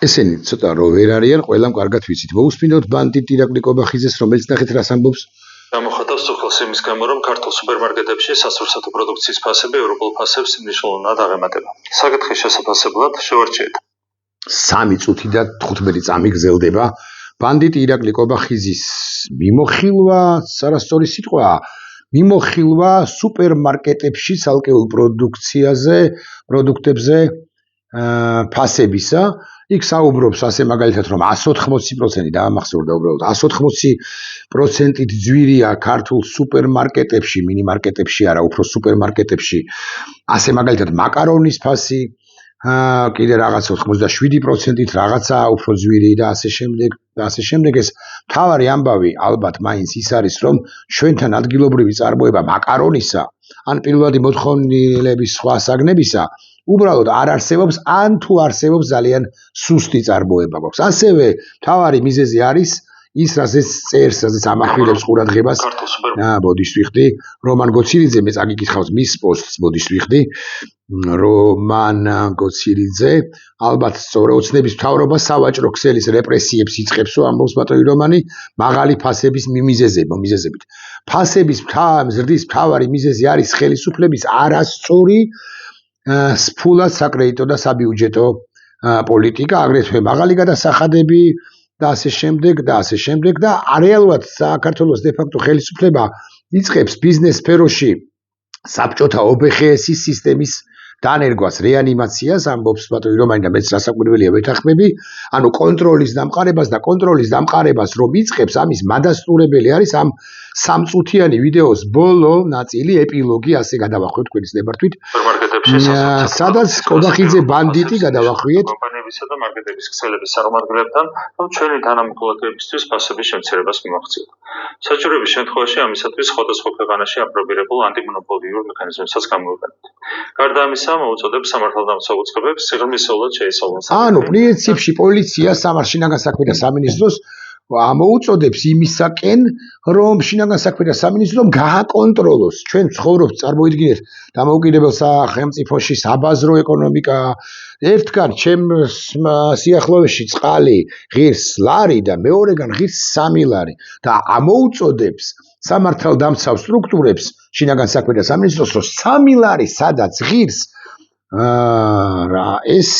ესენი ცოტა რო ვერ არიან, ყველამ კარგად ვიცით. მოусმინოთ ბანდიტ ირაკლი კობახიძეს, რომელიც ნახეთ რას ამბობს. გამოხატავს სოფელს იმის გამო, რომ ქართულ სუპერმარკეტებში სასურსათო პროდუქციის ფასები ევროპულ ფასებს მნიშვნელოვნად აღემატება. საკითხის შესაფასებლად შევარჩიეთ. 3 წუთი და 15 წამი გრძელდება ბანდიტ ირაკლი კობახიძის მიმოხილვა, არასწორი სიტყვა, მიმოხილვა სუპერმარკეტებში ცალკეულ პროდუქტებზე ფასებისა. იქ საუბრობს ასე მაგალითად რომ 180% დაამახსოვრდა უბრალოდ 180%-ით ძვირია ქართულ სუპერმარკეტებში, მინიმარკეტებში არა, უფრო სუპერმარკეტებში. ასე მაგალითად მაკარონის ფასი კიდე რაღაც 87%-ით რაღაცა უფრო ძვირი და ასე შემდეგ. ეს მთავარი ამბავი ალბათ მაინც ის არის, რომ ჩვენთან ადგილობრივი წარმოება მაკარონისა ან პირველადი მოთხოვნილების სხვა საგნებისა უბრალოდ არ არსებობს, ან თუ არსებობს ძალიან სუსტი წარმოება გვაქვს. ასევე მთავარი მიზეზი არის ის, რასაც წერს, რასაც ამახვილებს ყურადღებას. ბოდიშ ვიხდი, რომან გოცირიძე, მე წაგიკითხავს მის პოსტს, ბოდიშ ვიხდი. რომან გოცირიძე, ალბათ სწორ ოცნების მთავრობა სავაჭრო ქსელის რეპრესიებს იწყებსო, ამბობს ბატონი რომანი, მაღალი ფასების მიმიზეზებით. ფასების ზრდის მთავარი მიზეზი არის ხელისუფლების არასწორი სფულად საკრედიტო და საბიუჯეტო პოლიტიკა, აგრეთვე მაღალი გადასახადები და ასე შემდეგ და რეალურად საქართველოს დე-ფაქტო ხელისუფლება იწყებს ბიზნეს სფეროში საბჭოთა ობხსის სისტემის დანერგვას, რეანიმაციას, ამბობს ბატონი რომანი და მეც რასაკვირველია ვეთანხმები, ანუ კონტროლის დამყარებას რომ იწყებს, ამის მადასტურებელი არის ამ 3 წუთიანი ვიდეოს ბოლო ნაწილი, ეპილოგი, ასე გადავახვევთ თქვენის ნებართვით. სადაც კობახიძე ბანდიტი გადავახვიეთ კომპანიებისა და მარკეტების ქსელების წარმომადგენლებთან, რომ ჩვენი თანამოქმედებისთვის ფასების შემცირებას მივახციოთ. საჭიროების შემთხვევაში ამისათვის სხვადასხვა ქვეყანაში აპრობირებულ ანტიმონოპოლიურ მექანიზმებსაც გამოვიყენებთ. გარდა ამისა, მოუწოდებს სამართალდამცავ უწყებებს სიღრმისეულად შეისწავლონ. ანუ პრინციპში პოლიცია სამართალშინაგან საქმეთა სამინისტროს მოუწოდებს იმისაკენ, რომ შინაგან საქმეთა სამინისტრო გააკონტროლოს. ჩვენ ცხოვრობთ, წარმოიდგინეთ, დამოუკიდებელ სახელმწიფოში საბაზრო ეკონომიკა. ერთგან ჩემ სიახლოვეში წყალი ღირს ლარი და მეორეგან ღირს 3 ლარი და ამოუწოდებს სამართალდამცავ სტრუქტურებს შინაგან საქმეთა სამინისტროს, რომ 3 ლარი სადაც ღირს ეს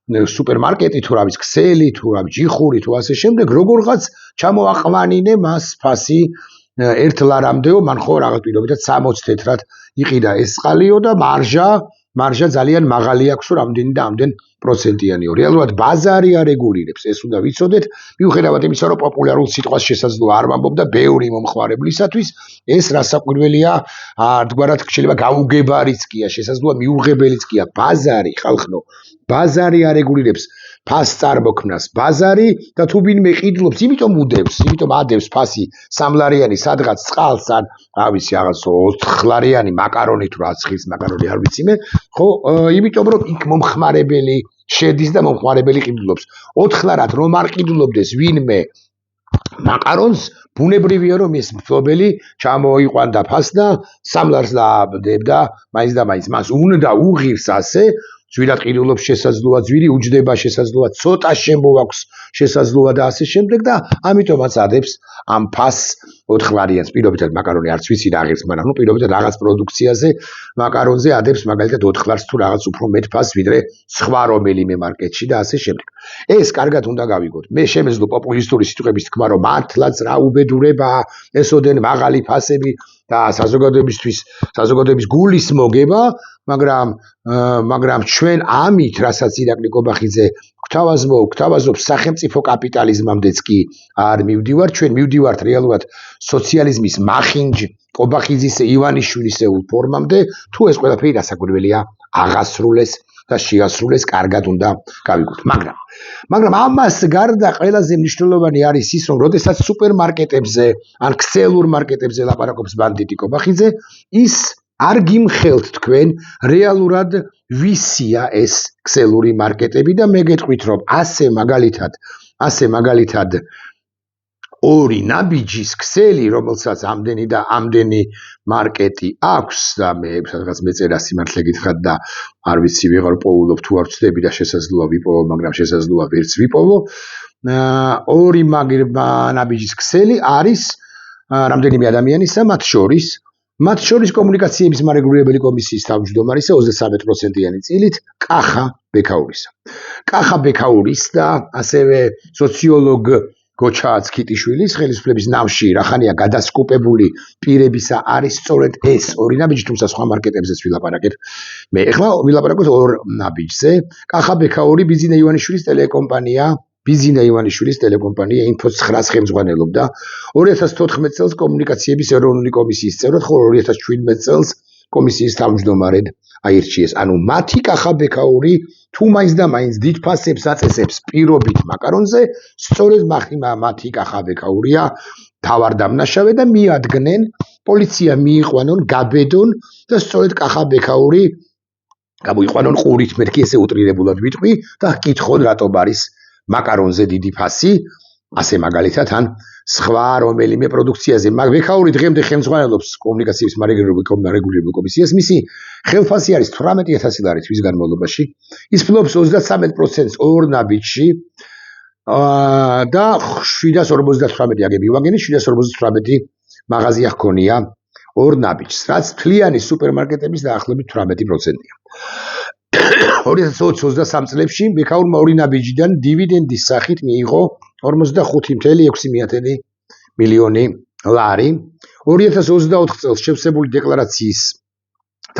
სუპერმარკეტი თუ რა ვიცი, ქსელი თუ რა ვიცი, ჯიხური თუ ასე შემდეგ, როგორღაც ჩამოაყვანინე მას ფასი 1 ლარამდეო, მან ხო რაღაც პირობითად 60 თეთრად იყიდა ეს წყალიო და მარჟა ძალიან მაღალი აქვს, რამდენი და ამდენ პროცენტიანიო. რეალურად ბაზარი არეგულირებს, ეს უნდა ვიცოდეთ, მიუხედავად იმისა, რომ პოპულარულ სიტყვას შესაძლოა არ ვამბობდა ბევრი მომხმარებლისათვის, ეს რასაკვირველია, ერთგვარად შეიძლება გაუგებარიც კია, შესაძლოა მიუღებელიც კია. ბაზარი, ხალხო, ბაზარი არეგულირებს ფას წარმოქმნას, ბაზარი და თუ ვინმე ყიდლობს, იმიტომ ადევს ფასი 3 ლარიანი სადღაც წყალს ან რა ვიცი, რაღაც 4 ლარიანი მაკარონი თუ რაც ხის მაკარონი არ ვიცი მე, ხო, იმიტომ რომ იქ მომხმარებელი შედის და მომხმარებელი ყიდლობს. 4 ლარად რომ არ ყიდლობდეს ვინმე მაკარონს, ბუნებრივია რომ ეს მფლობელი ჩამოიყვანდა ფას და 3 ლარს დააბდებდა მაინც და მაინც. მას უნდა უღირს ასე ძვირად ყიდულობს შესაძლოა ძვირი, უჯდება შესაძლოა ცოტა შემოაქვს შესაძლოა და ასე შემდეგ და ამიტომაც ადებს ამ ფასს 4 ლარიანს. პირობითად მაკარონი არც ვიცი რა ღირს, მაგრამ ნუ პირობითად რაღაც პროდუქციაზე მაკარონზე ადებს მაგალითად 4 ლარს თუ რაღაც უფრო მეტ ფასს ვიდრე სხვა რომელიმე მარკეტში და ასე შემდეგ. ეს კარგად უნდა გავიგოთ. მე შემეძლო პოპულისტური სიტყვების თქვა, რომ მართლაც რა უბედურებაა ესოდენ მაღალი ფასები და საზოგადოების გულის მოგება, მაგრამ ჩვენ ამით, რასაც ირაკლი კობახიძე გვთავაზობს სახელმწიფო კაპიტალიზმამდეც კი არ მივდივართ, ჩვენ მივდივართ რეალურად სოციალიზმის მახინჯ კობახიძის ივანიშვილისეულ ფორმამდე, თუ ეს ყველაფერი რასაკვირველია აღასრულეს და შეასრულეს, კარგად უნდა გავიგოთ. მაგრამ ამას გარდა ყველაზე მნიშვნელოვანი არის ის, რომ როდესაც სუპერმარკეტებზე ან ქსელურ მარკეტებზე ლაპარაკობს ბანდიტი კობახიძე, ის არ გიმხელთ თქვენ რეალურად ვისია ეს ქსელური მარკეტები და მე გეტყვით, რომ ასე მაგალითად ორი ნაბიჯის ქსელი, რომელსაც ამდენი და ამდენი მარკეტი აქვს და მე სადღაც მეწერა სიმართლე გითხრათ და არ ვიცი ვეღარ პოულობ თუ არ ვწდები და შესაძლოა ვიპოვო, მაგრამ შესაძლოა ვერც ვიპოვო. ორი ნაბიჯის ქსელი არის რამდენიმე ადამიანისა, მათ შორის კომუნიკაციების მარეგულირებელი კომისიის თავმჯდომარისა 33%-იანი წილით კახა ბექაურისა. კახა ბექაურის და ასევე სოციოლოგ გოჩა ცქიტიშვილის ხელისუფლების ნავში რახანია გადასკუპებული პირებისა არის სწორედ ეს ორი ნაბიჯი, თუმცა სხვა მარკეტებზეც ვილაპარაკეთ. მე ეხლა ვილაპარაკოთ ორ ნაბიჯზე. კახა ბექაური ბიზინა ივანიშვილის ტელეკომპანია Info9 ხელმძღვანელობდა 2014 წელს კომუნიკაციების ეროვნული კომისიის წევრად, ხოლო 2017 წელს კომისიის თავმჯდომარედ აირჩიეს. ანუ მათი კახა ბექაური თუ მაინც და მაინც დიდ ფასებს აწესებს პირობით მაკარონზე, სწორედ მათი კახა ბექაურია თავარდამნაშავე და მიადგნენ, პოლიცია მიიყვანონ, გაბედონ და სწორედ კახა ბექაური გამოიყვანონ ყურით, მეთქი ესე უტრირებულად ვიტყვი და გკითხონ რატომ არის მაკარონზე დიდი ფასი, ასე მაგალითად ან სხვა რომელიმე პროდუქციაზე. ბექაური დღემდე ხელმძღვანელობს კომუნიკაციების მარეგულირებელ კომისიას. მისი ხელფასი არის 18000 ლარი თვის განმავლობაში. ის ფლობს 33%-ს ორ ნაბიჯში და 758 აგები ვაგენი, 758 მაღაზია ჰქონია ორ ნაბიჯს, რაც მთლიანი სუპერმარკეტების დაახლოებით 18%-ია. 2023 წლებში ბექაურმა ორი ნაბიჯიდან დივიდენდის სახით მიიღო 45.6 მილიონი ლარი. 2024 წელს შევსებული დეკლარაციის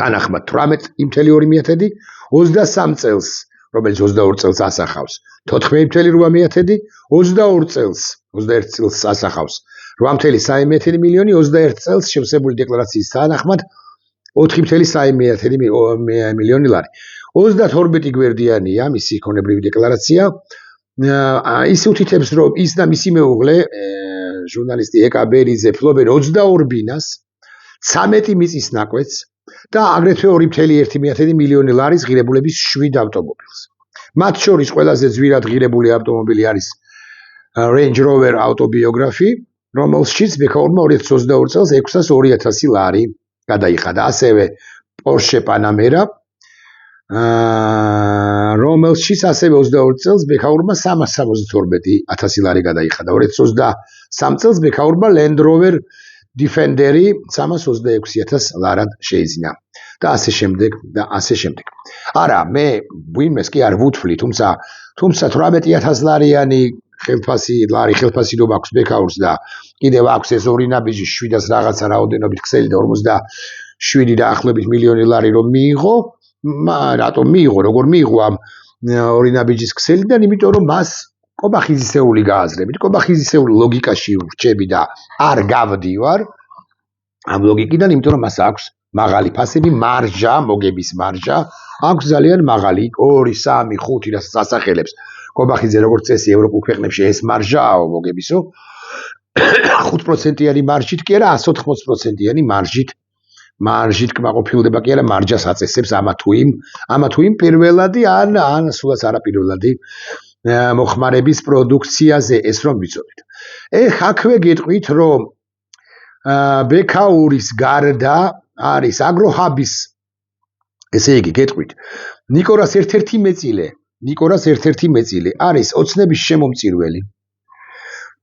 თანახმად 18.2, 23 წელს, რომელიც 22 წელს ასახავს 14.8, 22 წელს, 21 წელს ასახავს 8.3 მილიონი, 21 წელს შევსებული დეკლარაციის თანახმად 4.3 მილიონი ლარი. 32 გვერდიანია მისი ქონებრივი დეკლარაცია. ის უთითებს, რომ ის და მისი მეუღლე, ჟურნალისტი ეკა ბერიძე ფლობენ 22 ბინას, 13 მიწის ნაკვეთს და აგრეთვე 2.1 მილიონი ლარის ღირებულების 7 ავტომობილს. მათ შორის ყველაზე ძვირად ღირებული ავტომობილი არის Range Rover ავტობიოგრაფი, რომელშიც ბექაურმა 2022 წელს 602.000 ლარი გადაიხადა. ასევე Porsche Panamera, რომელშიც ასევე 22 წელს ბექაურმა 372.000 ლარი გადაიხადა. 2023 წელს ბექაურმა Land Rover Defender-ი 326.000 ლარად შეიძინა და ასე შემდეგ და ასე შემდეგ. არა, მე ვინმეს კი არ ვუთვლი, თუმცა 18.000 ლარიანი ხელფასი რომ აქვს ბექაურს და კიდევ აქვს ეს ორი ნაბიჯი 700 რაღაცა რაოდენობით ქსელი და 47 დაახლოებით მილიონი ლარი რომ მიიღო. რატომ მიიღო, როგორ მიიღო ამ ორი ნაბიჯის ქსელიდან? იმიტომ რომ მას კობახიზისეული გააზრებით, კობახიზისეული ლოგიკაში ვრჩები და არ გავდივარ ამ ლოგიკიდან, იმიტომ რომ მას აქვს მაღალი ფასები, მარჟა, მოგების მარჟა აქვს ძალიან მაღალი, 2, 3, 5 და სასახელებს. კობახიძე როგორც წესი ევროპულ ქვეყნებში ეს მარჟაო მოგებისო, 5%-იანი მარჟით კი არა, 180%-იანი მარჟით კმაყოფილდება კი არა, მარჯას აწესებს ამა თუ იმ პირველადი ან სულაც არაპირველადი მოხმარების პროდუქციაზე, ეს რომ ვიცოდეთ. აქვე გეტყვით, რომ ბექაურის გარდა არის აგროჰაბის, ესე იგი გეტყვით, ნიკორას ერთ-ერთი მეწილე არის ოცნების შემომწირველი.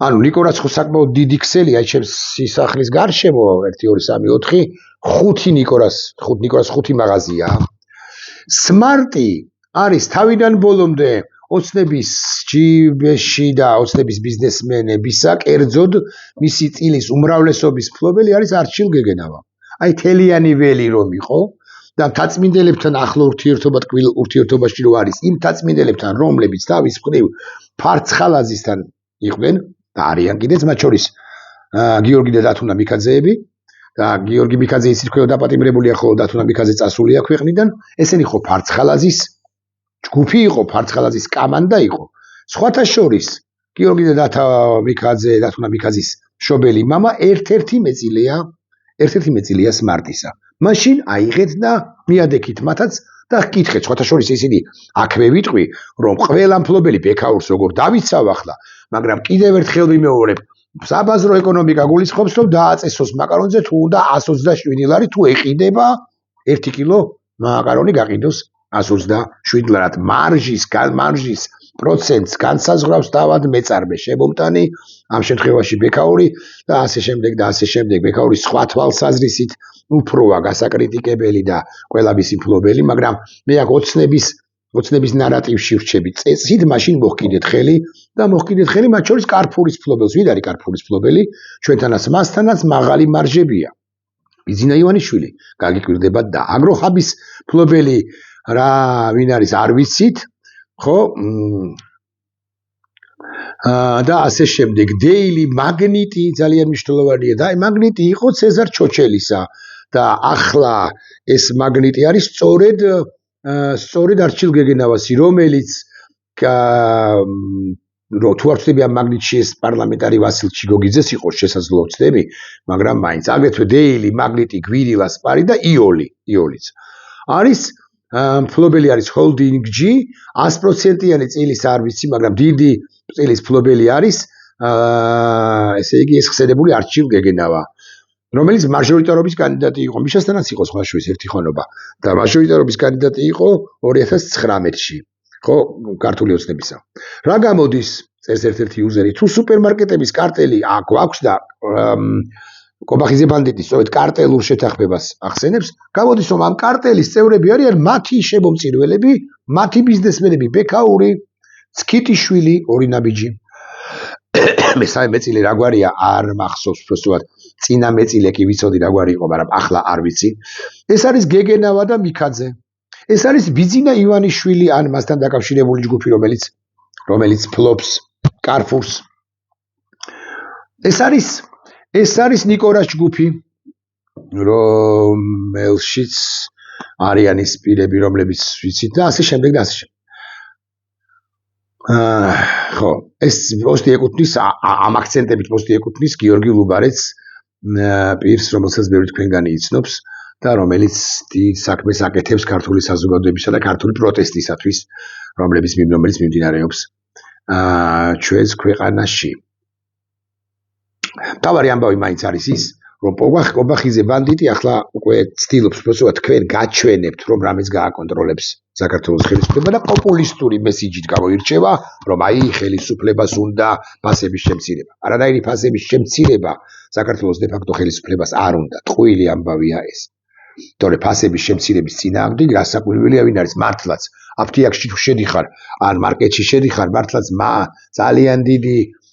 ანუ ნიკორას ხო საკმაოდ დიდი ქსელია, ჩემს სისახლის გარშემო 1 2 3 4 5 ნიკორას 5 მაღაზია. Smarty არის თავიდან ბოლომდე ოცნების ჯიბეში და ოცნების ბიზნესმენებისა, კერძოდ მისი წილის უმრავლესობის მფლობელი არის არჩილ გეგენავა. აი თელიანი ველი რომ იყო და მთაწმინდებთან ახლო ურთიერთობაში რო არის იმ მთაწმინდებთან, რომლებიც თავის მხრივ ფარცხალაძისთან იყვნენ და არიან კიდეც, მათ შორის გიორგი და დათუნა მიქაძეები და გიორგი მიქაძე ისიც ქვეო დაპატიმრებულია, ხოლო დათუნა მიქაძე წასულია ქვეყნიდან. ესენი ხო ფარცხალაძის ჯგუფი იყო, ფარცხალაძის კამანდა იყო. სხვათა შორის გიორგი და დათუნა მიქაძის მშობელი მამა ერთ-ერთი მეწილეა Smarty-სა. მაშინ აიღეთ და მიადექით მათაც და გკითხეთ, სხვათა შორის ისინი აქვე ვიტყვი, რომ ყველა მფლობელი ბექაურს როგორ დავიცავ ახლა, მაგრამ კიდევ ერთხელ ვიმეორებ, საბაზრო ეკონომიკა გულისხმობს, რომ დააწესოს მაკარონზე თუ უნდა 127 ლარი, თუ ეყიდება 1 კილო მაკარონი გაყიდოს 127 ლარად. მარჟის პროცენტს განსაზღვრავს თავად მეწარმე შემომტანი, ამ შემთხვევაში ბექაური და ასე შემდეგ, ბექაურის სხვა თვალსაზრისით უფროა გასაკრიტიკებელი და ყველა მისი მფლობელი, მაგრამ მე აქ ოცნების ნარატივში ვრჩები. წესით მაშინ მოჰკიდეთ ხელი და მოჰკიდეთ ხელი მათ შორის კარფურის მფლობელს. ვინ არის კარფურის მფლობელი? ჩვენთანაც მასთანაც მაღალი მარჟებია. ბიზინა ივანიშვილი გაგიკვირდება და აგროჰაბის მფლობელი რა ვინ არის არ ვიცით, ხო? და ასე შემდეგ. დეილი მაგნიტი ძალიან მნიშვნელოვანია და მაგნიტი იყო ცეზარ ჩოჩელისა და ახლა ეს მაგნიტი არის სწორედ არჩილ გეგენავასი, რომელიც თუ არ ვწდები ამ მაგნიტში ეს პარლამენტარი ვასილ ჩიგოგიძეს იყო შესაძლოა ვწდები, მაგრამ მაინც აგრეთვე დეილი, მაგნიტი, გვირილას, პარი და იოლიც არის მფლობელი არის holding G 100%-იანი წილის არ ვიცი, მაგრამ დიდი წილის მფლობელი არის ესე იგი ეს ხსენებული არჩილ გეგენავა, რომელიც მაჟორიტარობის კანდიდატი იყო. მიშასთანაც იყო სხვა შორის ერთი ხანობა და მაჟორიტარობის კანდიდატი იყო 2019-ში. ხო, ქართული ოცნებისა. რა გამოდის წერს ერთ-ერთი იუზერი, თუ სუპერმარკეტების კარტელი აქვს და კობახიძე ბანდიტი სწორედ კარტელურ შეთანხმებას ახსენებს, გამოდის რომ ამ კარტელის წევრები არიან მათი შემომწირველები, მათი ბიზნესმენები, ბექაური, ცქიტიშვილი, ორი ნაბიჯი. მესამე მეწილი რა გვარია არ მახსოვს უბრალოდ წინა მეწილე კი ვიცოდი რა გვარი იყო, მაგრამ ახლა არ ვიცი. ეს არის გეგენავა და მიქაძე. ეს არის ბიზინა ივანიშვილი ან მასთან დაკავშირებული ჯგუფი, რომელიც ფლობს კარფურს. ეს არის ნიკორას ჯგუფი, რომელშიც არიან ის პირები, რომლებიც ვიცით და ასე შემდეგ და ასე შემდეგ. ხო, ეს პოსტი ეკუთვნის ამ აქცენტებით პოსტი ეკუთვნის გიორგი ლუბარეთს, პირს, რომელსაც ბევრი თქვენგანი იცნობს და რომელიც დიდ საქმეს აკეთებს ქართული საზოგადოებისა და ქართული პროტესტისათვის, რომელიც მიმდინარეობს ჩვენს ქვეყანაში. თავარი ამბავი მაინც არის ის, რომ კობახიძე ბანდიტი ახლა უკვე ცდილობს, უბრალოდ თქვენ გაჩვენებთ, რომ რამეს გააკონტროლებს საქართველოს ხელისუფლება და პოპულისტური მესიჯით გამოირჩევა, რომ აი ხელისუფლებას უნდა ფასების შემცირება. არანაირი ფასების შემცირება საქართველოს დე-ფაქტო ხელისუფლებას არ უნდა. ტყუილი ამბავია ეს. თორე ფასების შემცირების წინააღმდეგ გასაკვირველია ვინ არის მართლაც აფთიაქში თუ შედიხარ ან მარკეტში შედიხარ, მართლაც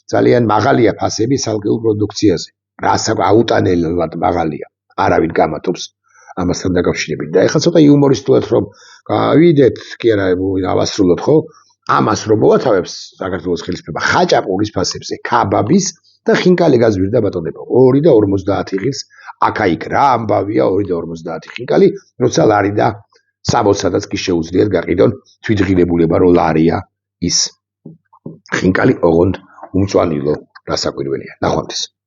ძალიან მაღალია ფასები სალგეულ პროდუქციაზე. აუტანელად მაღალია. არავინ გამათობს ამასთან დაკავშირებით. და ეხლა ცოტა იუმორისტულად რომ გავიდეთ, კი არა, ავასრულოთ, ხო? ამას რომ მოვათავებს საქართველოს ხელისუფლება ხაჭაპურის ფასებზე, ქაბაბის და ხინკალი გაზვირდა ბატონებო. 2.50 ღირს აქა-იქ რა ამბავია 2.50 ხინკალი, როცა ლარი და 60-დაც კი შეუძლიათ გაყიდონ თვითღირებულება რო ლარია ის ხინკალი ოღონდ უმწვანილო რასაკვირველია. ნახვამდის.